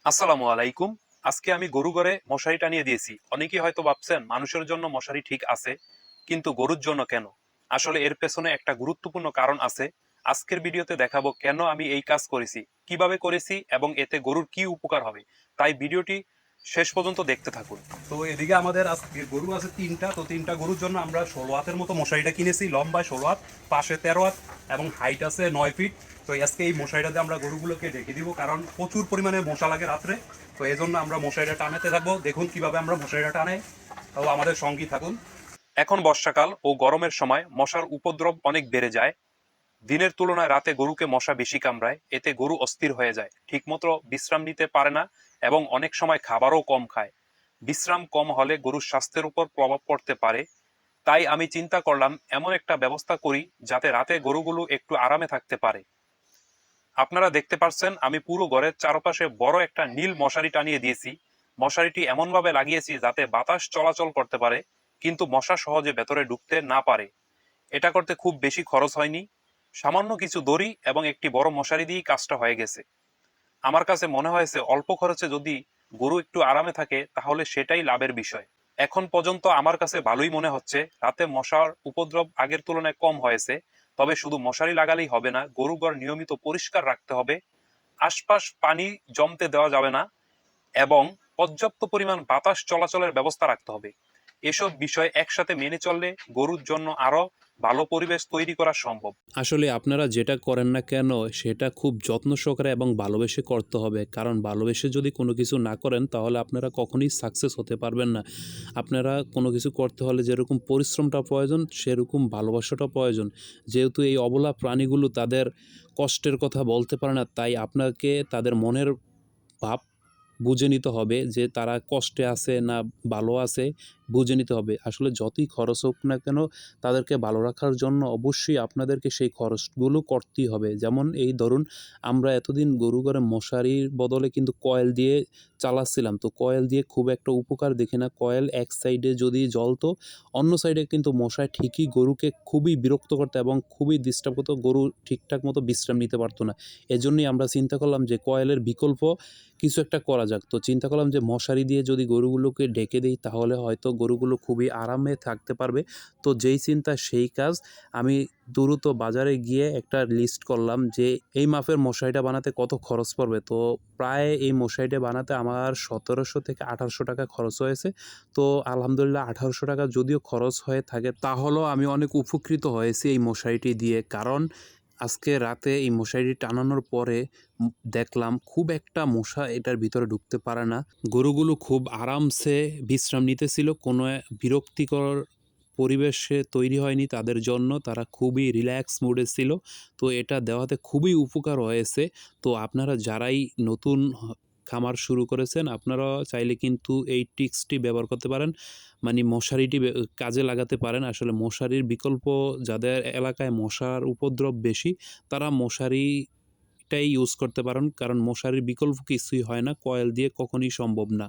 আসসালামু আলাইকুম। আজকে আমি গরু ঘরে মশারি টানিয়ে দিয়েছি। অনেকেই হয়তো ভাবছেন মানুষের জন্য মশারি ঠিক আছে, কিন্তু গরুর জন্য কেন? আসলে এর পেছনে একটা গুরুত্বপূর্ণ কারণ আছে। আজকের ভিডিওতে দেখাবো কেন আমি এই কাজ করেছি, কিভাবে করেছি এবং এতে গরুর কি উপকার হবে। তাই ভিডিওটি শেষ পর্যন্ত দেখতে থাকুন। তো এদিকে আমাদের আজকে গরু আছে তিনটা। তো তিনটা গরুর জন্য আমরা 16 হাতের মতো মশারিটা কিনেছি। লম্বায় 16 হাত, পাশে 13 হাত এবং হাইট আছে 9 ফিট। তো আজকে এই মশারিটাতে আমরা গরুগুলোকে ঢেকে দিব, কারণ প্রচুর পরিমাণে মশা লাগে রাত্রে। তো এই জন্য আমরা মশারিটা টানাতে থাকবো। দেখুন কিভাবে আমরা মশারিটা টানে। তো আমাদের সঙ্গী থাকুন। এখন বর্ষাকাল ও গরমের সময় মশার উপদ্রব অনেক বেড়ে যায়। দিনের তুলনায় রাতে গরুকে মশা বেশি কামড়ায়, এতে গরু অস্থির হয়ে যায়, ঠিকমতো বিশ্রাম নিতে পারে না এবং অনেক সময় খাবারও কম খায়। বিশ্রাম কম হলে গরুর স্বাস্থ্যের উপর প্রভাব পড়তে পারে। তাই আমি চিন্তা করলাম এমন একটা ব্যবস্থা করি যাতে রাতে গরুগুলো একটু আরামে থাকতে পারে। আপনারা দেখতে পাচ্ছেন আমি পুরো ঘরের চারপাশে বড় একটা নীল মশারি টানিয়ে দিয়েছি। মশারিটি এমনভাবে লাগিয়েছি যাতে বাতাস চলাচল করতে পারে, কিন্তু মশা সহজে ভেতরে ঢুকতে না পারে। এটা করতে খুব বেশি খরচ হয়নি। সামান্য কিছু দড়ি এবং একটি বড় মশারি দিয়েই কাজটা হয়ে গেছে। আমার কাছে মনে হয়েছে অল্প খরচে যদি গরু একটু আরামে থাকে তাহলে সেটাই লাভের বিষয়। এখন পর্যন্ত আমার কাছে ভালোই মনে হচ্ছে। রাতে মশার উপদ্রব আগের তুলনায় কম হয়েছে। তবে শুধু মশারি লাগালেই হবে না, গরু ঘর নিয়মিত পরিষ্কার রাখতে হবে। আশপাশ পানি জমতে দেওয়া যাবে না এবং পর্যাপ্ত পরিমাণ বাতাস চলাচলের ব্যবস্থা রাখতে হবে। এসব বিষয় একসাথে মেনে চললে গরুর জন্য আরো ভালো পরিবেশ তৈরি করা সম্ভব। আসলে আপনারা যেটা করেন না কেন সেটা খুব যত্ন সহকারে এবং ভালোবেসে করতে হবে, কারণ ভালোবেসে যদি কোনো কিছু না করেন তাহলে আপনারা কখনোই সাকসেস হতে পারবেন না। আপনারা কোনো কিছু করতে হলে যেরকম পরিশ্রমটা প্রয়োজন সেরকম ভালোবাসাটা প্রয়োজন। যেহেতু এই অবলা প্রাণীগুলো তাদের কষ্টের কথা বলতে পারে না, তাই আপনাকে তাদের মনের ভাব বুঝে নিতে হবে যে তারা কষ্টে আছে না ভালো আছে, বুঝে নিতে হবে। আসলে যতই খরচ হোক না কেন তাদেরকে ভালো রাখার জন্য অবশ্যই আপনাদেরকে সেই খরচগুলো করতেই হবে। যেমন এই ধরুন, আমরা এতদিন গরু ঘরে মশারির বদলে কিন্তু কয়েল দিয়ে চালাচ্ছিলাম। তো কয়েল দিয়ে খুব একটা উপকার দেখি না। কয়েল এক সাইডে যদি জ্বলতো, অন্য সাইডে কিন্তু মশায় ঠিকই গরুকে খুবই বিরক্ত করতো এবং খুবই ডিস্টার্ব করতো। গরু ঠিকঠাক মতো বিশ্রাম নিতে পারতো না। এজন্যই আমরা চিন্তা করলাম যে কয়েলের বিকল্প কিছু একটা করা যাক। তো চিন্তা করলাম যে মশারি দিয়ে যদি গরুগুলোকে ঢেকে দেই তাহলে হয়তো গরুগুলো খুবই আরামে থাকতে পারবে। তো যেই চিন্তা সেই কাজ। আমি দ্রুত বাজারে গিয়ে একটা লিস্ট করলাম যে এই মাপের মশারিটা বানাতে কত খরচ পড়বে। তো প্রায় এই মশারিটা বানাতে আমার ১৭০০ থেকে ১৮০০ টাকা খরচ হয়েছে। তো আলহামদুলিল্লাহ ১৮০০ টাকা যদিও খরচ হয়ে থাকে তাহলেও আমি অনেক উপকৃত হয়েছি এই মশারিটি দিয়ে। কারণ আজকে রাতে এই মশারিটি টানানোর পরে দেখলাম খুব একটা মশা এটার ভিতরে ঢুকতে পারে না। গরুগুলো খুব আরামসে বিশ্রাম নিতেছিল। কোনো বিরক্তিকর পরিবেশে তৈরি হয়নি তাদের জন্য। তারা খুবই রিল্যাক্স মুডে ছিল। তো এটা দেওয়াতে খুবই উপকার হয়েছে। তো আপনারা যারাই নতুন খামার শুরু করেছেন আপনারা চাইলে কিন্তু এই ট্রিক্সটি ব্যবহার করতে পারেন। মানে মশারিটি কাজে লাগাতে পারেন। আসলে মশারির বিকল্প, যাদের এলাকায় মশার উপদ্রব বেশি তারা মশারিটাই ইউজ করতে পারেন। কারণ মশারির বিকল্প কিছুই হয় না। কয়েল দিয়ে কখনোই সম্ভব না।